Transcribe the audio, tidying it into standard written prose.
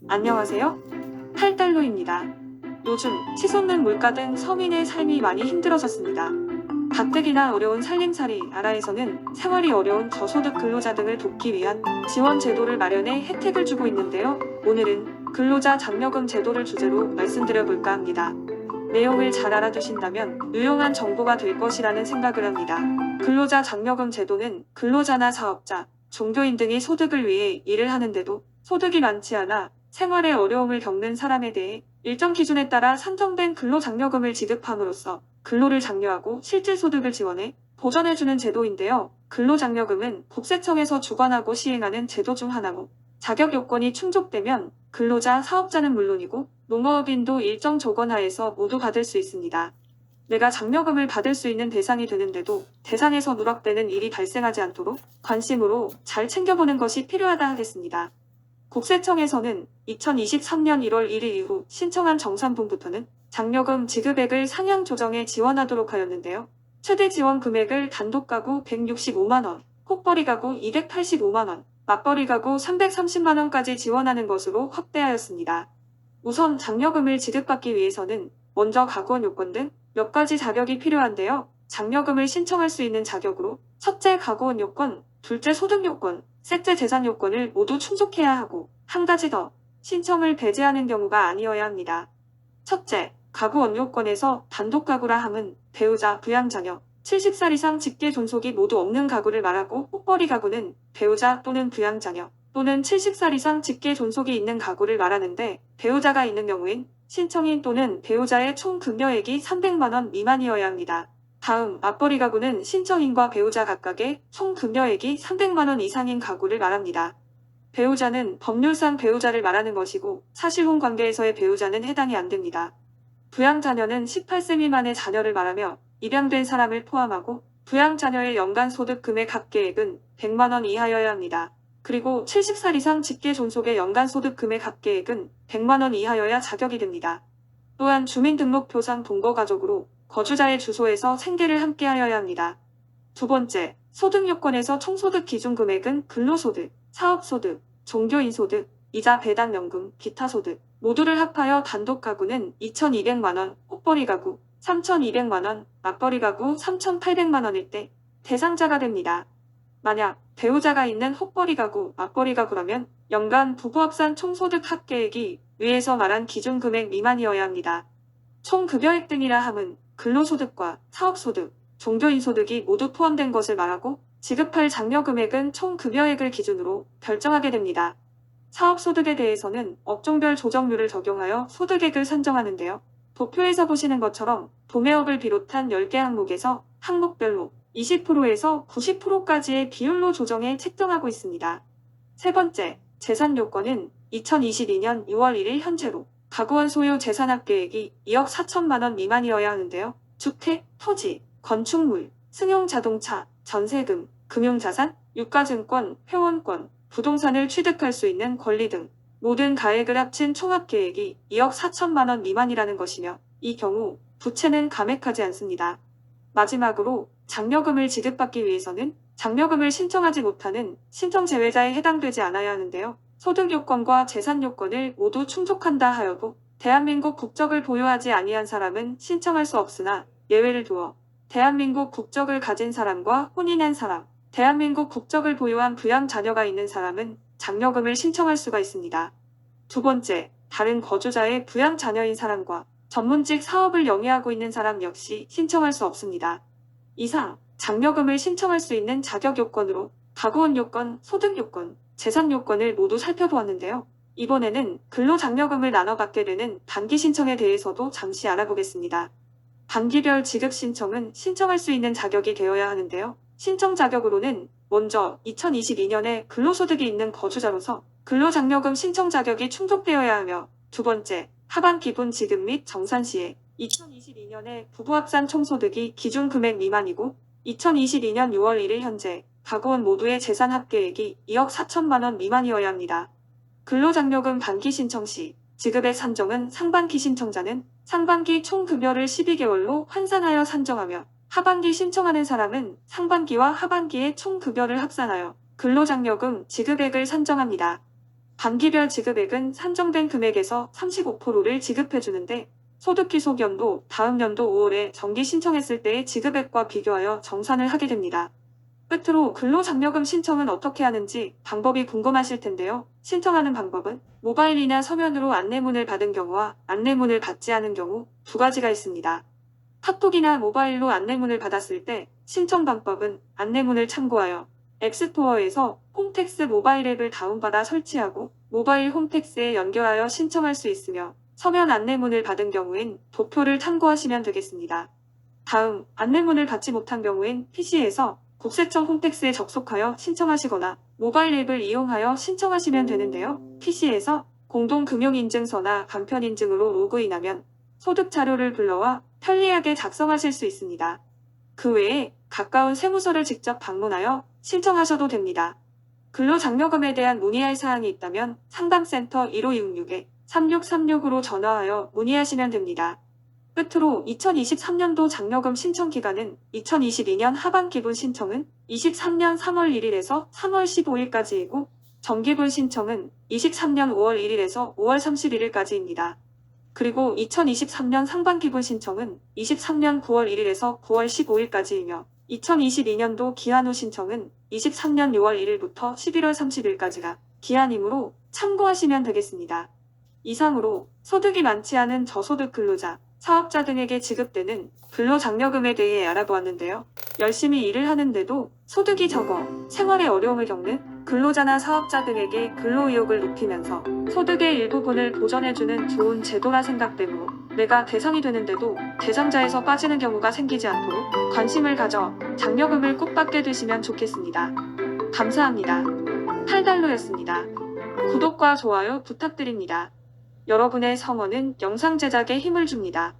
안녕하세요. 팔달로입니다. 요즘 치솟는 물가 등 서민의 삶이 많이 힘들어졌습니다. 가뜩이나 어려운 살림살이 나라에서는 생활이 어려운 저소득 근로자 등을 돕기 위한 지원 제도를 마련해 혜택을 주고 있는데요. 오늘은 근로자 장려금 제도를 주제로 말씀드려 볼까 합니다. 내용을 잘 알아두신다면 유용한 정보가 될 것이라는 생각을 합니다. 근로자 장려금 제도는 근로자나 사업자, 종교인 등이 소득을 위해 일을 하는데도 소득이 많지 않아 생활에 어려움을 겪는 사람에 대해 일정 기준에 따라 산정된 근로장려금을 지급함으로써 근로를 장려하고 실질 소득을 지원해 보전해주는 제도인데요. 근로장려금은 국세청에서 주관하고 시행하는 제도 중 하나고 자격 요건이 충족되면 근로자, 사업자는 물론이고 농어업인도 일정 조건 하에서 모두 받을 수 있습니다. 내가 장려금을 받을 수 있는 대상이 되는데도 대상에서 누락되는 일이 발생하지 않도록 관심으로 잘 챙겨보는 것이 필요하다 하겠습니다. 국세청에서는 2023년 1월 1일 이후 신청한 정산분부터는 장려금 지급액을 상향 조정해 지원하도록 하였는데요. 최대 지원 금액을 단독 가구 165만원, 혹벌이 가구 285만원, 맞벌이 가구 330만원까지 지원하는 것으로 확대하였습니다. 우선 장려금을 지급받기 위해서는 먼저 가구원 요건 등 몇 가지 자격이 필요한데요. 장려금을 신청할 수 있는 자격으로 첫째 가구원 요건, 둘째 소득 요건, 셋째 재산 요건을 모두 충족해야 하고 한 가지 더, 신청을 배제하는 경우가 아니어야 합니다. 첫째, 가구 원요건에서 단독 가구라 함은 배우자, 부양자녀, 70살 이상 직계 존속이 모두 없는 가구를 말하고 혹벌이 가구는 배우자 또는 부양자녀 또는 70살 이상 직계 존속이 있는 가구를 말하는데 배우자가 있는 경우엔 신청인 또는 배우자의 총 급여액이 300만원 미만이어야 합니다. 다음, 맞벌이 가구는 신청인과 배우자 각각의 총 급여액이 300만원 이상인 가구를 말합니다. 배우자는 법률상 배우자를 말하는 것이고 사실혼 관계에서의 배우자는 해당이 안 됩니다. 부양자녀는 18세 미만의 자녀를 말하며 입양된 사람을 포함하고 부양자녀의 연간 소득 금액 합계액은 100만원 이하여야 합니다. 그리고 70살 이상 직계 존속의 연간 소득 금액 합계액은 100만원 이하여야 자격이 됩니다. 또한 주민등록표상 동거가족으로 거주자의 주소에서 생계를 함께하여야 합니다. 두 번째, 소득 요건에서 총소득 기준 금액은 근로소득, 사업소득, 종교인소득, 이자 배당연금, 기타 소득 모두를 합하여 단독 가구는 2,200만원, 혹벌이 가구 3,200만원, 맞벌이 가구 3,800만원일 때 대상자가 됩니다. 만약 배우자가 있는 혹벌이 가구, 맞벌이 가구라면 연간 부부 합산 총소득 합계액이 위에서 말한 기준 금액 미만이어야 합니다. 총 급여액 등이라 함은 근로소득과 사업소득, 종교인소득이 모두 포함된 것을 말하고 지급할 장려 금액은 총 급여액을 기준으로 결정하게 됩니다. 사업소득에 대해서는 업종별 조정률을 적용하여 소득액을 산정하는데요. 도표에서 보시는 것처럼 도매업을 비롯한 10개 항목에서 항목별로 20%에서 90%까지의 비율로 조정해 책정하고 있습니다. 세 번째, 재산 요건은 2022년 6월 1일 현재로 가구원 소유 재산 합계액이 2억 4천만원 미만이어야 하는데요. 주택, 토지, 건축물, 승용자동차, 전세금, 금융자산, 유가증권, 회원권, 부동산을 취득할 수 있는 권리 등 모든 가액을 합친 총합계액이 2억 4천만원 미만이라는 것이며 이 경우 부채는 감액하지 않습니다. 마지막으로 장려금을 지급받기 위해서는 장려금을 신청하지 못하는 신청 제외자에 해당되지 않아야 하는데요. 소득 요건과 재산 요건을 모두 충족한다 하여도 대한민국 국적을 보유하지 아니한 사람은 신청할 수 없으나 예외를 두어 대한민국 국적을 가진 사람과 혼인한 사람, 대한민국 국적을 보유한 부양 자녀가 있는 사람은 장려금을 신청할 수가 있습니다. 두 번째, 다른 거주자의 부양 자녀인 사람과 전문직 사업을 영위하고 있는 사람 역시 신청할 수 없습니다. 이상, 장려금을 신청할 수 있는 자격 요건으로 가구원 요건, 소득 요건, 재산 요건을 모두 살펴보았는데요. 이번에는 근로장려금을 나눠 받게 되는 단기 신청에 대해서도 잠시 알아보겠습니다. 단기별 지급 신청은 신청할 수 있는 자격이 되어야 하는데요. 신청 자격으로는 먼저 2022년에 근로소득이 있는 거주자로서 근로장려금 신청 자격이 충족되어야 하며 두 번째, 하반 기본 지급 및 정산 시에 2022년에 부부합산 총소득이 기준 금액 미만이고 2022년 6월 1일 현재 가구원 모두의 재산 합계액이 2억 4천만원 미만이어야 합니다. 근로장려금 반기 신청 시 지급액 산정은 상반기 신청자는 상반기 총 급여를 12개월로 환산하여 산정하며 하반기 신청하는 사람은 상반기와 하반기의 총 급여를 합산하여 근로장려금 지급액을 산정합니다. 반기별 지급액은 산정된 금액에서 35%를 지급해주는데 소득기속연도 다음 연도 5월에 정기 신청했을 때의 지급액과 비교하여 정산을 하게 됩니다. 끝으로 근로장려금 신청은 어떻게 하는지 방법이 궁금하실 텐데요. 신청하는 방법은 모바일이나 서면으로 안내문을 받은 경우와 안내문을 받지 않은 경우 두 가지가 있습니다. 카톡이나 모바일로 안내문을 받았을 때 신청 방법은 안내문을 참고하여 앱스토어에서 홈택스 모바일 앱을 다운받아 설치하고 모바일 홈택스에 연결하여 신청할 수 있으며 서면 안내문을 받은 경우엔 도표를 참고하시면 되겠습니다. 다음, 안내문을 받지 못한 경우엔 PC에서 국세청 홈택스에 접속하여 신청하시거나 모바일 앱을 이용하여 신청하시면 되는데요. PC에서 공동금융인증서나 간편인증으로 로그인하면 소득 자료를 불러와 편리하게 작성하실 수 있습니다. 그 외에 가까운 세무서를 직접 방문하여 신청하셔도 됩니다. 근로장려금에 대한 문의할 사항이 있다면 상담센터 1566-3636으로 전화하여 문의하시면 됩니다. 끝으로 2023년도 장려금 신청 기간은 2022년 하반기분 신청은 23년 3월 1일에서 3월 15일까지이고 정기분 신청은 23년 5월 1일에서 5월 31일까지입니다. 그리고 2023년 상반기분 신청은 23년 9월 1일에서 9월 15일까지이며 2022년도 기한 후 신청은 23년 6월 1일부터 11월 30일까지가 기한이므로 참고하시면 되겠습니다. 이상으로 소득이 많지 않은 저소득 근로자, 사업자 등에게 지급되는 근로장려금에 대해 알아보았는데요. 열심히 일을 하는데도 소득이 적어 생활에 어려움을 겪는 근로자나 사업자 등에게 근로의욕을 높이면서 소득의 일부분을 보전해주는 좋은 제도라 생각되므로 내가 대상이 되는데도 대상자에서 빠지는 경우가 생기지 않도록 관심을 가져 장려금을 꼭 받게 되시면 좋겠습니다. 감사합니다. 8달러였습니다. 구독과 좋아요 부탁드립니다. 여러분의 성원은 영상 제작에 힘을 줍니다.